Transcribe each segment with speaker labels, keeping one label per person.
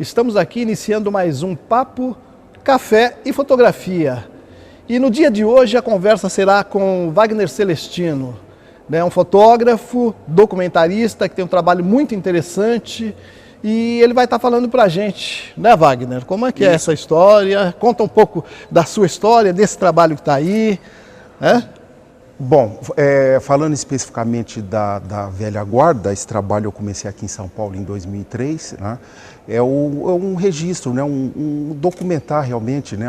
Speaker 1: Estamos aqui iniciando mais um Papo, Café e Fotografia. E no dia de hoje a conversa será com Wagner Celestino, né? Um fotógrafo, documentarista que tem um trabalho muito interessante e ele vai estar falando para a gente, né, Wagner? Como é que é essa história? Conta um pouco da sua história, desse trabalho que está aí, né?
Speaker 2: Bom, falando especificamente da velha guarda, esse trabalho eu comecei aqui em São Paulo em 2003, né? É um registro, né? um documentar realmente, né?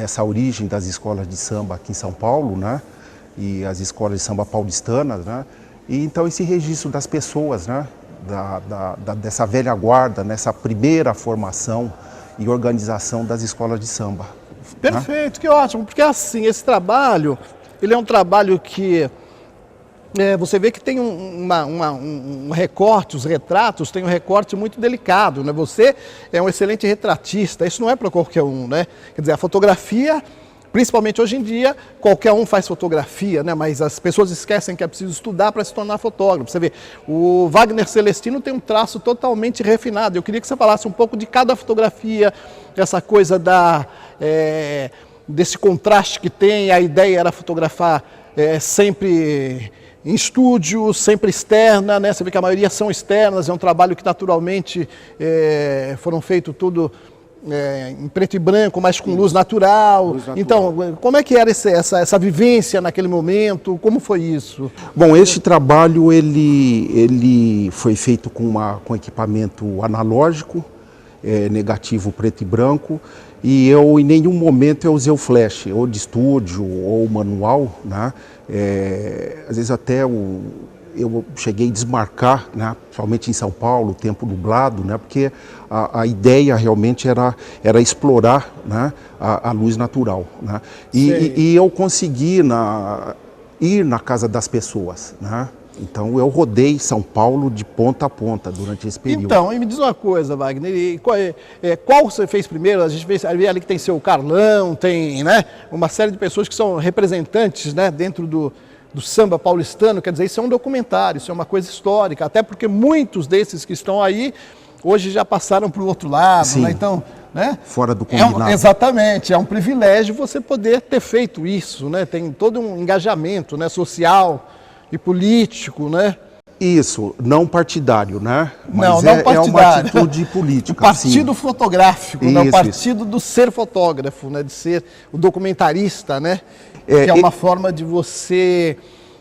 Speaker 2: Essa origem das escolas de samba aqui em São Paulo, né? E as escolas de samba paulistanas, né? E então esse registro das pessoas, né? Dessa velha guarda, nessa primeira formação e organização das escolas de samba.
Speaker 1: Perfeito, né? Que ótimo, porque assim, esse trabalho, ele é um trabalho que você vê que tem um recorte, os retratos têm um recorte muito delicado, né? Você é um excelente retratista, isso não é para qualquer um, né? Quer dizer, a fotografia, principalmente hoje em dia, qualquer um faz fotografia, né? Mas as pessoas esquecem que é preciso estudar para se tornar fotógrafo. Você vê, o Wagner Celestino tem um traço totalmente refinado. Eu queria que você falasse um pouco de cada fotografia, essa coisa desse contraste que tem. A ideia era fotografar sempre em estúdio, sempre externa, né? Você vê que a maioria são externas, é um trabalho que naturalmente foram feitos tudo em preto e branco, mas com luz natural. Então, como é que era essa vivência naquele momento? Como foi isso?
Speaker 2: Bom, este trabalho ele foi feito com equipamento analógico, negativo preto e branco, e eu em nenhum momento eu usei o flash, ou de estúdio, ou manual, né? Às vezes até eu cheguei a desmarcar, né? Principalmente em São Paulo, o tempo nublado, né? Porque a ideia realmente era explorar, né? a luz natural, né? E eu consegui ir na casa das pessoas, né? Então eu rodei São Paulo de ponta a ponta durante esse período.
Speaker 1: Então, e me diz uma coisa, Wagner, qual você fez primeiro? A gente vê ali que tem seu Carlão, tem, né, uma série de pessoas que são representantes, né, dentro do samba paulistano. Quer dizer, isso é um documentário, isso é uma coisa histórica, até porque muitos desses que estão aí hoje já passaram para o outro lado. Sim. Né? Então, né?
Speaker 2: Fora do combinado.
Speaker 1: Exatamente, é um privilégio você poder ter feito isso, né? Tem todo um engajamento, né, social e político, né?
Speaker 2: Isso, não partidário, né?
Speaker 1: Mas
Speaker 2: não
Speaker 1: partidário.
Speaker 2: É uma atitude política.
Speaker 1: O partido sim. Fotográfico, né? O partido do ser fotógrafo, né? De ser o documentarista, né? Que é uma forma de você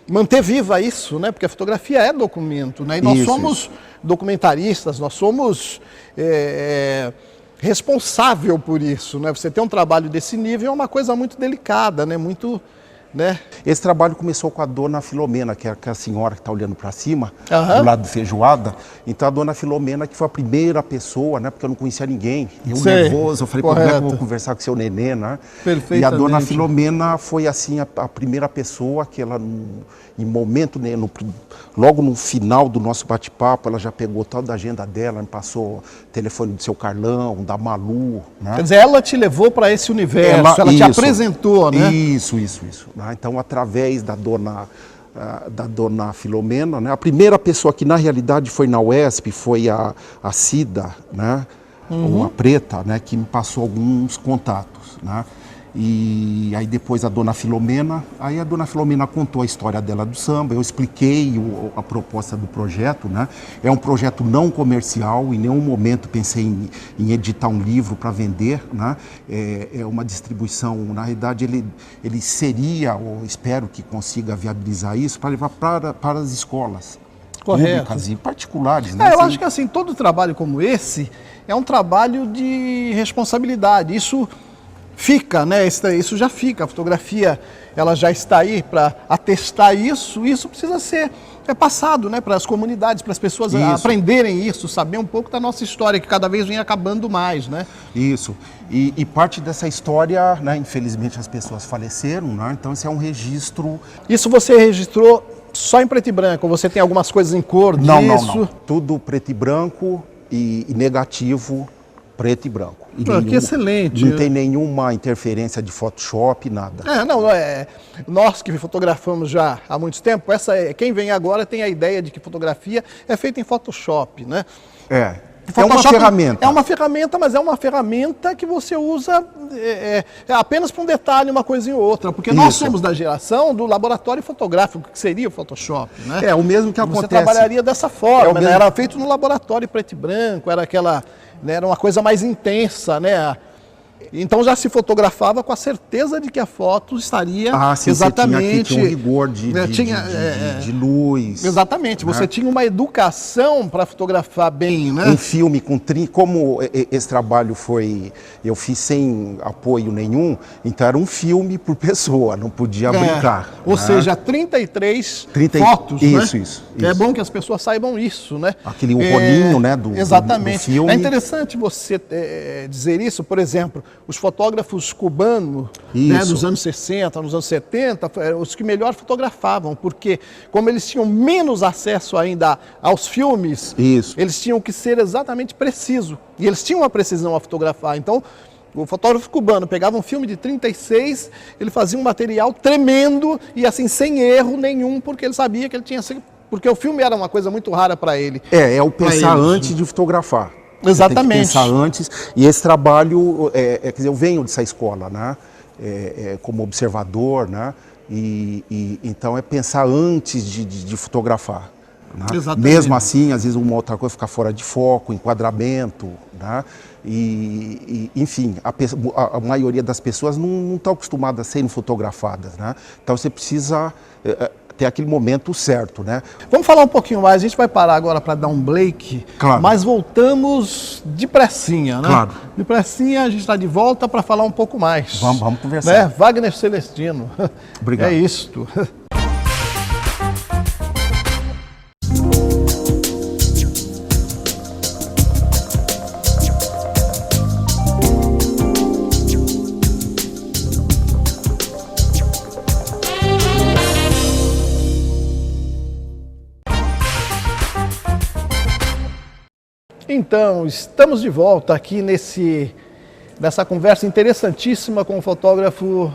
Speaker 1: manter viva isso, né? Porque a fotografia é documento, né? E nós somos documentaristas, nós somos responsável por isso, né? Você ter um trabalho desse nível é uma coisa muito delicada, né? Muito... Né?
Speaker 2: Esse trabalho começou com a dona Filomena, que é a senhora que está olhando para cima, do lado do Feijoada. Então a dona Filomena que foi a primeira pessoa, né? Porque eu não conhecia ninguém. Eu nervoso, eu falei, como é que eu vou conversar com o seu nenê, né? E a dona Filomena foi assim a primeira pessoa que ela, em momento, né, logo no final do nosso bate-papo, ela já pegou toda a agenda dela, me passou o telefone do seu Carlão, da Malu, né?
Speaker 1: Quer dizer, ela te levou para esse universo, ela te apresentou, né?
Speaker 2: Isso. Então, através da dona Filomena, né? A primeira pessoa que na realidade foi na UESP foi a Cida, né? Ou a Preta, né? Que me passou alguns contatos, né? E aí depois a dona Filomena contou a história dela do samba, eu expliquei a proposta do projeto, né? É um projeto não comercial, em nenhum momento pensei em editar um livro para vender, né? É uma distribuição, na realidade ele seria, ou espero que consiga viabilizar isso, para levar para as escolas públicas e particulares, né?
Speaker 1: Eu acho que assim, todo trabalho como esse é um trabalho de responsabilidade, isso fica, né? Isso já fica, a fotografia ela já está aí para atestar isso precisa ser passado, né, para as comunidades, para as pessoas aprenderem isso, saber um pouco da nossa história, que cada vez vem acabando mais, né?
Speaker 2: Isso, e parte dessa história, né, infelizmente as pessoas faleceram, né? Então esse é um registro...
Speaker 1: Isso você registrou só em preto e branco, ou você tem algumas coisas em cor disso?
Speaker 2: Não, tudo preto e branco e negativo, preto e branco.
Speaker 1: Que excelente.
Speaker 2: Não tem nenhuma interferência de Photoshop, nada.
Speaker 1: Nós que fotografamos já há muito tempo, quem vem agora tem a ideia de que fotografia é feita em Photoshop, né?
Speaker 2: É uma ferramenta.
Speaker 1: É uma ferramenta, mas é uma ferramenta que você usa apenas para um detalhe, uma coisinha ou outra. Porque nós somos da geração do laboratório fotográfico, que seria o Photoshop, né?
Speaker 2: É o mesmo que
Speaker 1: você
Speaker 2: acontece.
Speaker 1: Você trabalharia dessa forma, né?
Speaker 2: mesmo...
Speaker 1: Era feito no laboratório preto e branco, era aquela, né, era uma coisa mais intensa, né? Então já se fotografava com a certeza de que a foto estaria exatamente...
Speaker 2: Tinha um rigor de luz.
Speaker 1: Exatamente,
Speaker 2: né?
Speaker 1: Você tinha uma educação para fotografar bem, né?
Speaker 2: Um filme com... Como esse trabalho eu fiz sem apoio nenhum, então era um filme por pessoa, não podia brincar.
Speaker 1: Ou seja, 33 fotos,
Speaker 2: isso,
Speaker 1: né?
Speaker 2: Isso.
Speaker 1: É bom que as pessoas saibam isso, né?
Speaker 2: Aquele rolinho, né, do filme.
Speaker 1: É interessante você dizer isso, por exemplo, os fotógrafos cubanos, né, dos anos 60, nos anos 70, os que melhor fotografavam, porque como eles tinham menos acesso ainda aos filmes, eles tinham que ser exatamente precisos. E eles tinham uma precisão a fotografar. Então, o fotógrafo cubano pegava um filme de 36, ele fazia um material tremendo e assim, sem erro nenhum, porque ele sabia que ele tinha... Porque o filme era uma coisa muito rara para ele.
Speaker 2: É o pensar antes de fotografar.
Speaker 1: Exatamente.
Speaker 2: Você tem que pensar antes. E esse trabalho, quer dizer, eu venho dessa escola, né? Como observador, né? Então é pensar antes de fotografar. Né? Mesmo assim, às vezes uma outra coisa fica fora de foco, enquadramento, né? Enfim, a maioria das pessoas não estão acostumadas a serem fotografadas, né? Então você precisa ter aquele momento certo, né?
Speaker 1: Vamos falar um pouquinho mais, a gente vai parar agora para dar um break, mas voltamos depressinha, né?
Speaker 2: Claro.
Speaker 1: Depressinha, a gente está de volta para falar um pouco mais.
Speaker 2: Vamos conversar.
Speaker 1: Né? Wagner Celestino.
Speaker 2: Obrigado.
Speaker 1: É isto. Então, estamos de volta aqui nessa conversa interessantíssima com o fotógrafo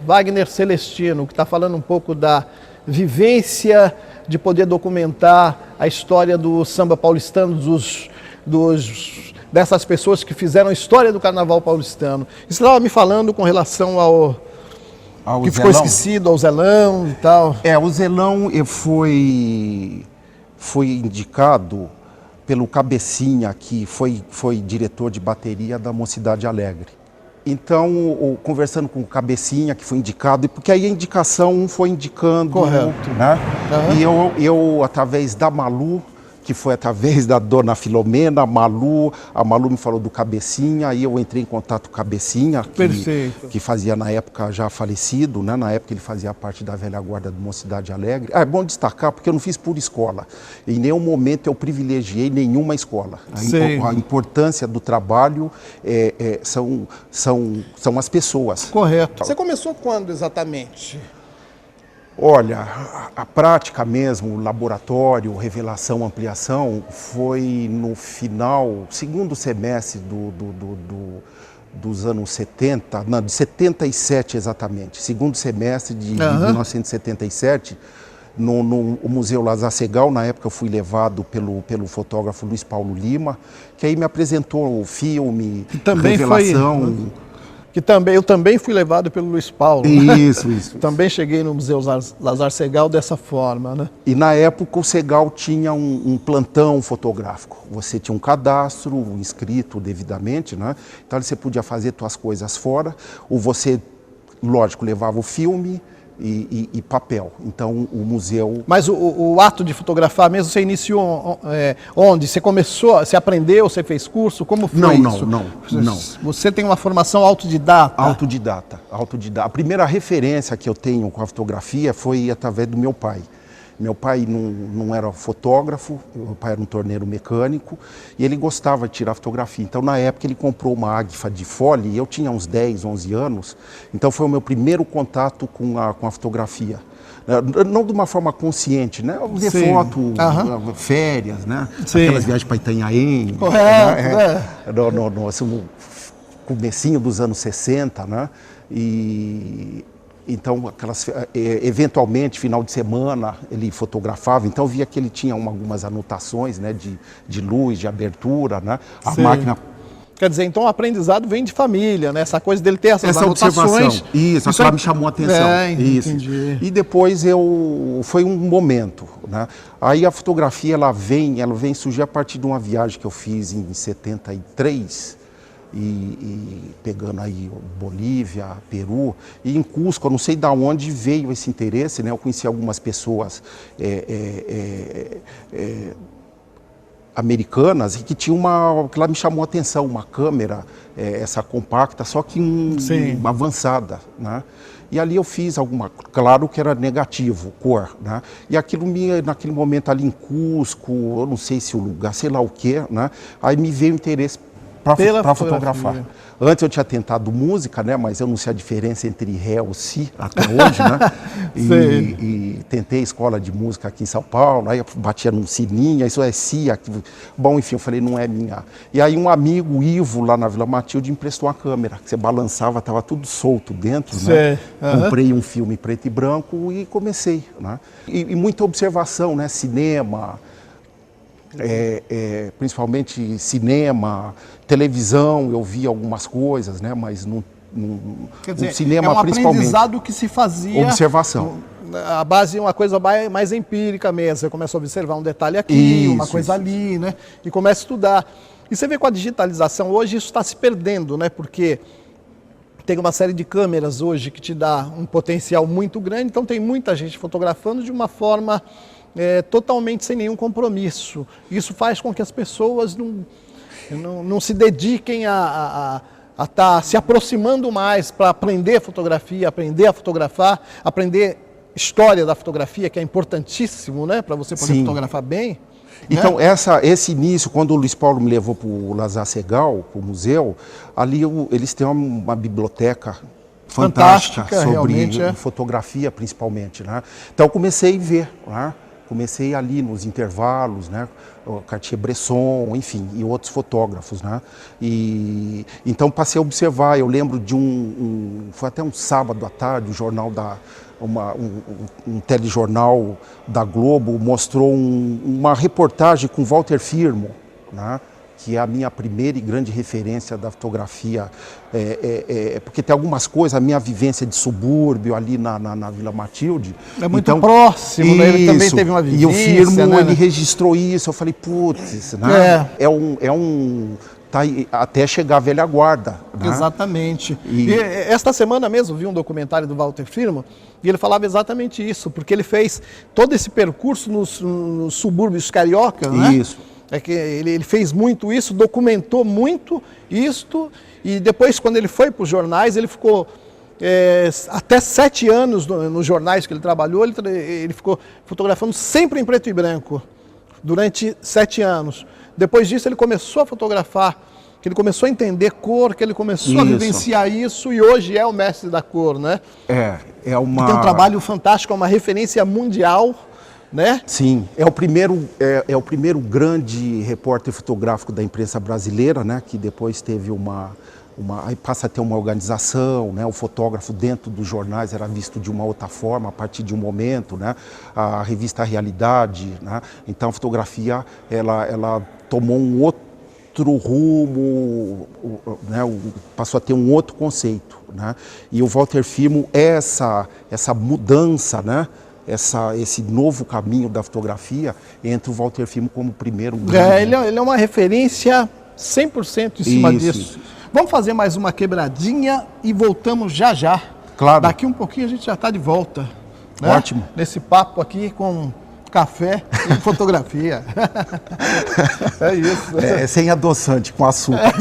Speaker 1: Wagner Celestino, que está falando um pouco da vivência de poder documentar a história do samba paulistano, dessas pessoas que fizeram a história do carnaval paulistano. Você estava me falando com relação ao que ficou esquecido, ao Zelão e tal.
Speaker 2: O Zelão foi indicado pelo Cabecinha, que foi diretor de bateria da Mocidade Alegre. Então, conversando com o Cabecinha, que foi indicado, porque aí a indicação foi indicando...
Speaker 1: Correto.
Speaker 2: Né? Uhum. E eu, através da Malu, que foi através da dona Filomena, a Malu me falou do Cabecinha, aí eu entrei em contato com o Cabecinha, que fazia na época já falecido, né? Na época ele fazia parte da velha guarda do Mocidade Alegre. É bom destacar, porque eu não fiz por escola. Em nenhum momento eu privilegiei nenhuma escola. A importância do trabalho são as pessoas.
Speaker 1: Correto. Você começou quando exatamente?
Speaker 2: Olha, a prática mesmo, laboratório, revelação, ampliação, foi no final, segundo semestre dos anos 70, não, de 77 exatamente, segundo semestre de 1977, no Museu Lazar Segal. Na época eu fui levado pelo fotógrafo Luiz Paulo Lima, que aí me apresentou o filme, revelação...
Speaker 1: Eu também fui levado pelo Luiz Paulo.
Speaker 2: Isso.
Speaker 1: Também cheguei no Museu Lazar Segal dessa forma, né?
Speaker 2: E na época o Segal tinha um plantão fotográfico. Você tinha um cadastro inscrito devidamente, né? Então você podia fazer suas coisas fora, ou você, lógico, levava o filme e papel. Então o museu...
Speaker 1: Mas o ato de fotografar mesmo, você iniciou onde? Você começou, você aprendeu, você fez curso? Como foi isso?
Speaker 2: Não.
Speaker 1: Você tem uma formação autodidata?
Speaker 2: Autodidata. A primeira referência que eu tenho com a fotografia foi através do meu pai. Meu pai não era fotógrafo, meu pai era um torneiro mecânico e ele gostava de tirar fotografia. Então, na época, ele comprou uma Agfa de Foley e eu tinha uns 10, 11 anos. Então, foi o meu primeiro contato com a fotografia. Não de uma forma consciente, né? Eu ver foto, férias, né? Aquelas viagens para Itanhaém. No comecinho dos anos 60, né? Então, eventualmente, final de semana, ele fotografava. Então, eu via que ele tinha algumas anotações, né, de luz, de abertura, né? A
Speaker 1: Sim.
Speaker 2: máquina...
Speaker 1: Quer dizer, então o aprendizado vem de família, né? Essa coisa dele ter essas anotações.
Speaker 2: Observação. Isso, aquilo me chamou a atenção. Isso.
Speaker 1: Entendi.
Speaker 2: E depois foi um momento, né? Aí a fotografia, ela vem surgir a partir de uma viagem que eu fiz em 73, e pegando aí Bolívia, Peru, e em Cusco, eu não sei de onde veio esse interesse, né? Eu conheci algumas pessoas americanas e que tinha que lá me chamou a atenção, uma câmera, essa compacta, só que uma avançada, né? E ali eu fiz claro que era negativo, cor, né? E aquilo naquele momento ali em Cusco, eu não sei se o lugar, sei lá o que, né? Aí me veio o interesse para fotografar. Antes eu tinha tentado música, né? Mas eu não sei a diferença entre ré ou si até hoje, né? E tentei escola de música aqui em São Paulo, aí eu batia num sininho, isso é si, aquilo. Bom, enfim, eu falei, não é minha. E aí um amigo, Ivo, lá na Vila Matilde, emprestou uma câmera, que você balançava, estava tudo solto dentro, né? Comprei um filme preto e branco e comecei, né? E muita observação, né? Cinema, principalmente cinema, televisão, eu vi algumas coisas, né? Mas
Speaker 1: quer dizer,
Speaker 2: cinema,
Speaker 1: é um
Speaker 2: principalmente,
Speaker 1: aprendizado que se fazia...
Speaker 2: Observação.
Speaker 1: A base é uma coisa mais empírica mesmo. Você começa a observar um detalhe aqui, uma coisa ali, né? E começa a estudar. E você vê com a digitalização, hoje isso está se perdendo, né? Porque tem uma série de câmeras hoje que te dá um potencial muito grande, então tem muita gente fotografando de uma forma totalmente sem nenhum compromisso. Isso faz com que as pessoas não se dediquem a estar se aproximando mais para aprender fotografia, aprender a fotografar, aprender história da fotografia, que é importantíssimo, né, para você poder fotografar bem.
Speaker 2: Então, esse início, quando o Luiz Paulo me levou para o Lazar Segal, para o museu, ali eles têm uma biblioteca fantástica sobre fotografia, principalmente, né? Então, eu comecei a ver, né? Comecei ali nos intervalos, né? O Cartier-Bresson, enfim, e outros fotógrafos, né? E então passei a observar. Eu lembro de foi até um sábado à tarde, o jornal um telejornal da Globo mostrou uma reportagem com Walter Firmo, né? Que é a minha primeira e grande referência da fotografia, porque tem algumas coisas, a minha vivência de subúrbio ali na Vila Matilde. É
Speaker 1: muito próximo, né? Ele também teve uma vivência.
Speaker 2: E o Firmo, né? Ele registrou isso, eu falei, putz, né? Tá até chegar a velha guarda. Né?
Speaker 1: Exatamente. E esta semana mesmo vi um documentário do Walter Firmo e ele falava exatamente isso, porque ele fez todo esse percurso nos subúrbios cariocas, né?
Speaker 2: Isso.
Speaker 1: É que ele fez muito isso, documentou muito isto, e depois, quando ele foi para os jornais, ele ficou até 7 anos nos jornais que ele trabalhou, ele ficou fotografando sempre em preto e branco, durante 7 anos. Depois disso, ele começou a fotografar, que ele começou a entender cor, que ele começou a vivenciar isso, e hoje é o mestre da cor, né?
Speaker 2: Tem
Speaker 1: um trabalho fantástico, é uma referência mundial, né?
Speaker 2: Sim, é o primeiro grande repórter fotográfico da imprensa brasileira, né? Que depois teve aí passa a ter uma organização, né? O fotógrafo dentro dos jornais era visto de uma outra forma a partir de um momento, né? A revista Realidade, né? Então a fotografia ela tomou um outro rumo, né? Passou a ter um outro conceito, né? E o Walter Firmo essa mudança, né? Esse novo caminho da fotografia entre o Walter Firmo como primeiro grande.
Speaker 1: Ele é uma referência 100% em cima disso. Vamos fazer mais uma quebradinha e voltamos já.
Speaker 2: Claro.
Speaker 1: Daqui um pouquinho a gente já está de volta. Né?
Speaker 2: Ótimo.
Speaker 1: Nesse papo aqui com café e fotografia. É isso.
Speaker 2: Sem adoçante, com açúcar.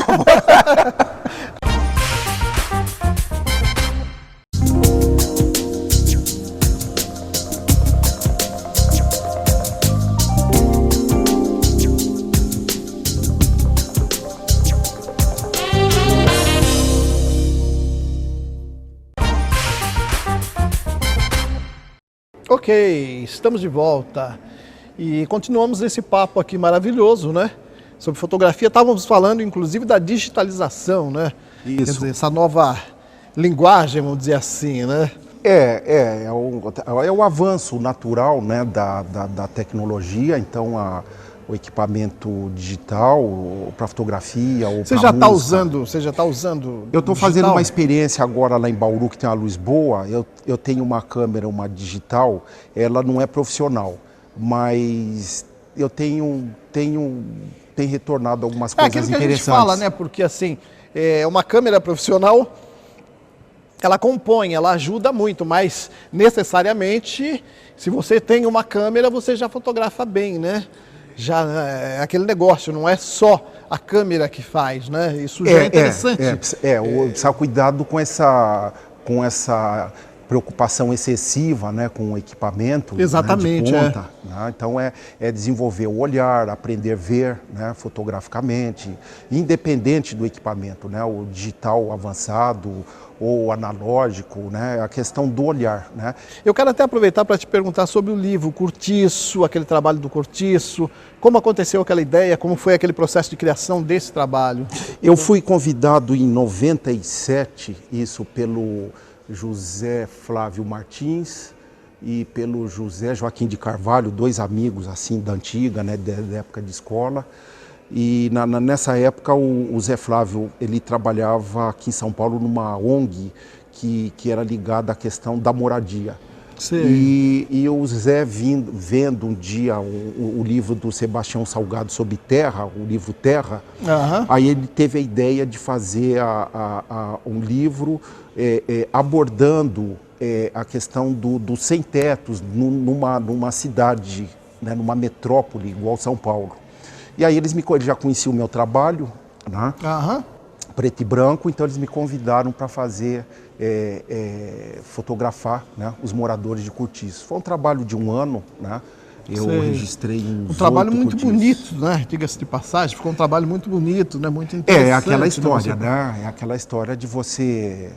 Speaker 1: Ok, estamos de volta e continuamos esse papo aqui maravilhoso, né? Sobre fotografia. Estávamos falando, inclusive, da digitalização, né?
Speaker 2: Isso.
Speaker 1: Quer dizer, essa nova linguagem, vamos dizer assim, né?
Speaker 2: É o avanço natural, né, da tecnologia, então o equipamento digital para fotografia ou
Speaker 1: Você
Speaker 2: para
Speaker 1: já está
Speaker 2: música.
Speaker 1: usando
Speaker 2: Eu estou fazendo
Speaker 1: digital?
Speaker 2: uma experiência agora lá em Bauru, que tem uma luz boa. Eu tenho uma câmera, uma digital, ela não é profissional, mas eu tenho retornado algumas
Speaker 1: É aquilo
Speaker 2: coisas
Speaker 1: que a gente fala,
Speaker 2: interessantes.
Speaker 1: né? Porque assim, uma câmera profissional, ela compõe, ela ajuda muito, mas necessariamente, se você tem uma câmera, você já fotografa bem, né? Já é aquele negócio, não é só a câmera que faz, né? Isso já é interessante.
Speaker 2: Precisa cuidado com essa preocupação excessiva, né, com o equipamento, né, de
Speaker 1: Exatamente, é.
Speaker 2: ponta, né? Então é desenvolver o olhar, aprender a ver, né, fotograficamente, independente do equipamento, né, o digital avançado ou analógico, né, a questão do olhar, né.
Speaker 1: Eu quero até aproveitar para te perguntar sobre o livro Cortiço, aquele trabalho do Cortiço, como aconteceu aquela ideia, como foi aquele processo de criação desse trabalho?
Speaker 2: Eu fui convidado em 97, isso pelo José Flávio Martins e pelo José Joaquim de Carvalho, dois amigos assim da antiga, né, da época de escola. E nessa época o Zé Flávio, ele trabalhava aqui em São Paulo numa ONG que era ligada à questão da moradia.
Speaker 1: Sei.
Speaker 2: E o Zé vendo um dia o livro do Sebastião Salgado sobre terra, o livro Terra,
Speaker 1: Aham.
Speaker 2: aí ele teve a ideia de fazer um livro abordando a questão dos sem-tetos numa cidade, né, numa metrópole igual São Paulo. E aí eles já conheciam o meu trabalho, né?
Speaker 1: Aham.
Speaker 2: Preto e branco, então eles me convidaram para fotografar, né, os moradores de Cortiço. Foi um trabalho de um ano, né? Eu
Speaker 1: Sei.
Speaker 2: registrei uns
Speaker 1: Um trabalho
Speaker 2: 8
Speaker 1: muito
Speaker 2: cortiços.
Speaker 1: bonito, né? Diga-se de passagem, ficou um trabalho muito bonito, né? Muito
Speaker 2: É
Speaker 1: interessante.
Speaker 2: aquela história,
Speaker 1: Você...
Speaker 2: né? É aquela história de você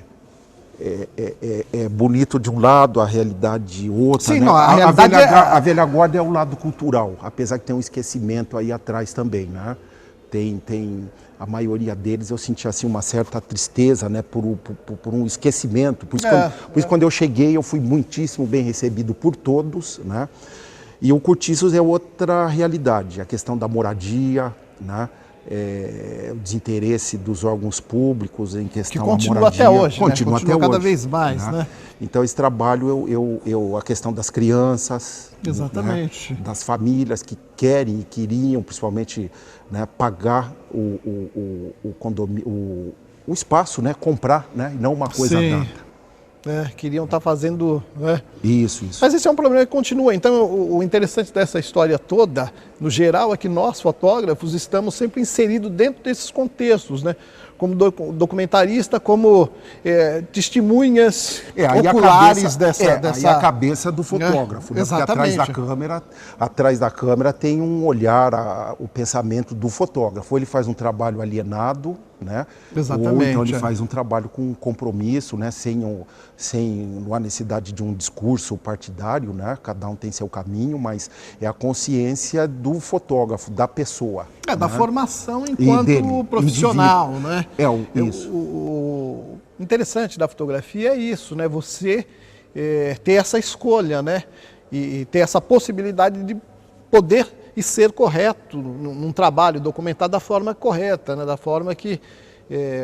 Speaker 2: bonito de um lado, a realidade outra.
Speaker 1: Sim,
Speaker 2: Né?
Speaker 1: não, a realidade
Speaker 2: a velha guarda é o lado cultural, apesar que tem um esquecimento aí atrás também, né? Tem a maioria deles, eu senti assim uma certa tristeza, né, por um esquecimento. Por isso, quando eu cheguei, eu fui muitíssimo bem recebido por todos, né? E o Cortiços é outra realidade, a questão da moradia, né? O desinteresse dos órgãos públicos em questão
Speaker 1: que continua
Speaker 2: à moradia.
Speaker 1: até hoje,
Speaker 2: Continua
Speaker 1: né?
Speaker 2: até
Speaker 1: Cada
Speaker 2: hoje,
Speaker 1: vez mais, né?
Speaker 2: Então esse trabalho, a questão das crianças,
Speaker 1: Exatamente.
Speaker 2: né? Das famílias que querem e queriam, principalmente, né, pagar o condomínio, o espaço, né, comprar, né, e não uma coisa
Speaker 1: Sim.
Speaker 2: dada.
Speaker 1: Queriam estar fazendo... Né?
Speaker 2: Isso.
Speaker 1: Mas esse é um problema que continua. Então, o interessante dessa história toda, no geral, é que nós, fotógrafos, estamos sempre inseridos dentro desses contextos, né? Como documentarista, como testemunhas oculares dessa...
Speaker 2: Aí a cabeça do fotógrafo, né?
Speaker 1: Exatamente.
Speaker 2: Porque atrás da câmera tem um olhar, o pensamento do fotógrafo. Ou ele faz um trabalho alienado, né?
Speaker 1: Exatamente.
Speaker 2: Ou então ele faz um trabalho com compromisso, né? Não há necessidade de um discurso partidário, né? Cada um tem seu caminho, mas é a consciência do fotógrafo, da pessoa.
Speaker 1: Da
Speaker 2: né?
Speaker 1: formação enquanto profissional, né?
Speaker 2: Isso.
Speaker 1: O interessante da fotografia é isso, né? Você ter essa escolha, né? E ter essa possibilidade de poder e ser correto num trabalho, documentar da forma correta, né? Da forma que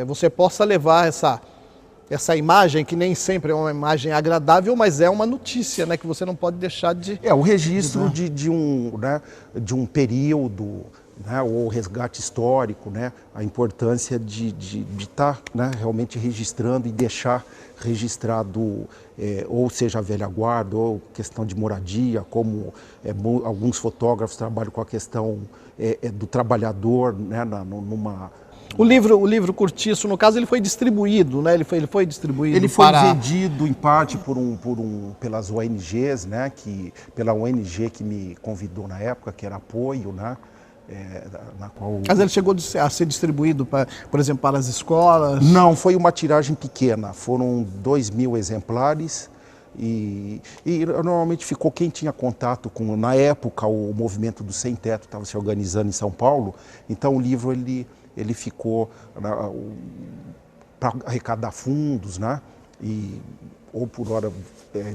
Speaker 1: você possa levar essa imagem, que nem sempre é uma imagem agradável, mas é uma notícia, né? Que você não pode deixar de...
Speaker 2: o registro de um período, né, ou resgate histórico, né, a importância de estar, né, realmente registrando e deixar registrado, ou seja, a velha guarda, ou questão de moradia, como alguns fotógrafos trabalham com a questão do trabalhador, né, numa...
Speaker 1: O livro Cortiço, no caso, ele foi distribuído, né? Ele foi distribuído.
Speaker 2: Ele foi vendido em parte pelas ONGs, né? Pela ONG que me convidou na época, que era Apoio, né? Na qual...
Speaker 1: Mas ele chegou a ser distribuído, por exemplo, para as escolas?
Speaker 2: Não, foi uma tiragem pequena. Foram 2.000 exemplares. E normalmente ficou quem tinha contato com... Na época, o movimento do Sem Teto estava se organizando em São Paulo. Então, o livro ele ficou para arrecadar fundos, né? E ou por hora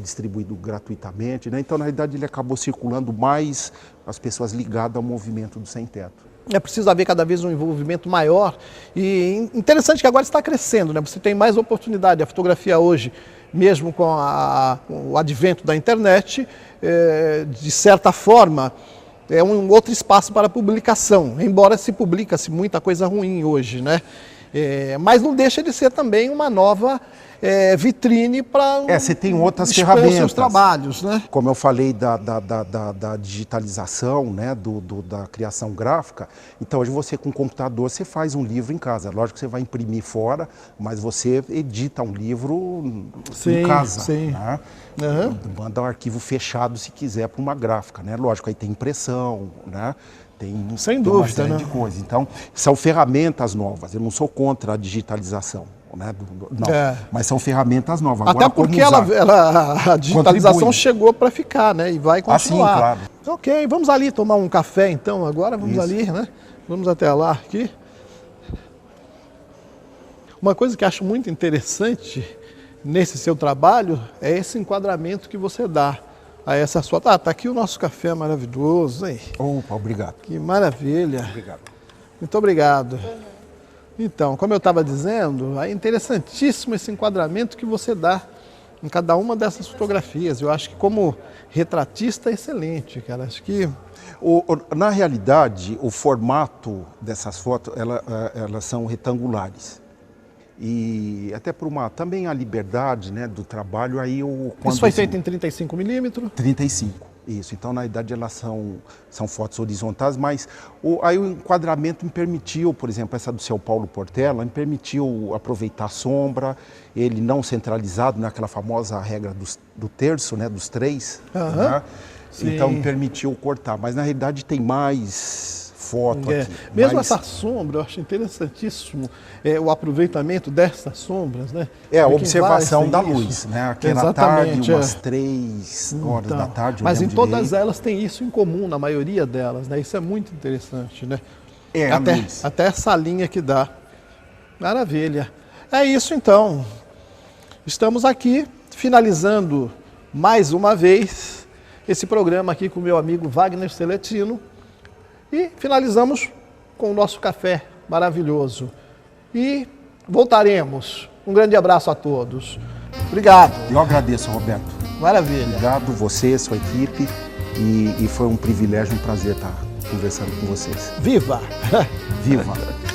Speaker 2: distribuído gratuitamente, né? Então, na realidade, ele acabou circulando mais as pessoas ligadas ao movimento do sem teto.
Speaker 1: É preciso haver cada vez um envolvimento maior e interessante que agora está crescendo, né? Você tem mais oportunidade. A fotografia hoje, mesmo com o advento da internet, de certa forma, é um outro espaço para publicação, embora se publica-se muita coisa ruim hoje, né? Mas não deixa de ser também uma nova vitrine para
Speaker 2: você tem outras ferramentas.
Speaker 1: Seus trabalhos, né?
Speaker 2: Como eu falei da digitalização, né, da criação gráfica, então hoje você com o computador você faz um livro em casa. Lógico que você vai imprimir fora, mas você edita um livro em casa.
Speaker 1: Sim.
Speaker 2: Né? Manda um arquivo fechado se quiser para uma gráfica, né? Lógico, aí tem impressão, né?
Speaker 1: Sem dúvida,
Speaker 2: uma série de coisas. Então, são ferramentas novas. Eu não sou contra a digitalização, né? Não, mas são ferramentas novas.
Speaker 1: Até
Speaker 2: agora,
Speaker 1: porque a digitalização chegou para ficar, né? E vai continuar.
Speaker 2: Sim, claro.
Speaker 1: Ok, vamos ali tomar um café então agora, vamos ali, né? Vamos até lá aqui. Uma coisa que acho muito interessante nesse seu trabalho é esse enquadramento que você dá a essas fotos. Tá aqui o nosso café maravilhoso, hein?
Speaker 2: Opa, obrigado.
Speaker 1: Que maravilha.
Speaker 2: Obrigado.
Speaker 1: Muito obrigado. Então, como eu estava dizendo, é interessantíssimo esse enquadramento que você dá em cada uma dessas fotografias. Eu acho que como retratista é excelente, cara. Acho que...
Speaker 2: Na realidade, o formato dessas fotos, elas são retangulares. E até por também a liberdade, né, do trabalho, aí
Speaker 1: Isso foi feito em 35 milímetros?
Speaker 2: 35, isso. Então, na verdade, elas são fotos horizontais, mas aí o enquadramento me permitiu, por exemplo, essa do seu Paulo Portela, me permitiu aproveitar a sombra, ele não centralizado, naquela famosa regra do terço, né, dos 3, né? Então me permitiu cortar, mas na realidade tem mais foto aqui.
Speaker 1: Mesmo essa sombra, eu acho interessantíssimo o aproveitamento dessas sombras, né?
Speaker 2: A observação da luz, né? Aquela tarde, umas 3 horas da tarde.
Speaker 1: Mas em todas elas tem isso em comum, na maioria delas, né? Isso é muito interessante, né? Até essa linha que dá. Maravilha. É isso então. Estamos aqui finalizando mais uma vez esse programa aqui com o meu amigo Wagner Seletino. E finalizamos com o nosso café maravilhoso. E voltaremos. Um grande abraço a todos. Obrigado.
Speaker 2: Eu agradeço, Roberto.
Speaker 1: Maravilha.
Speaker 2: Obrigado você, sua equipe. E foi um privilégio, um prazer estar conversando com vocês.
Speaker 1: Viva!
Speaker 2: Viva!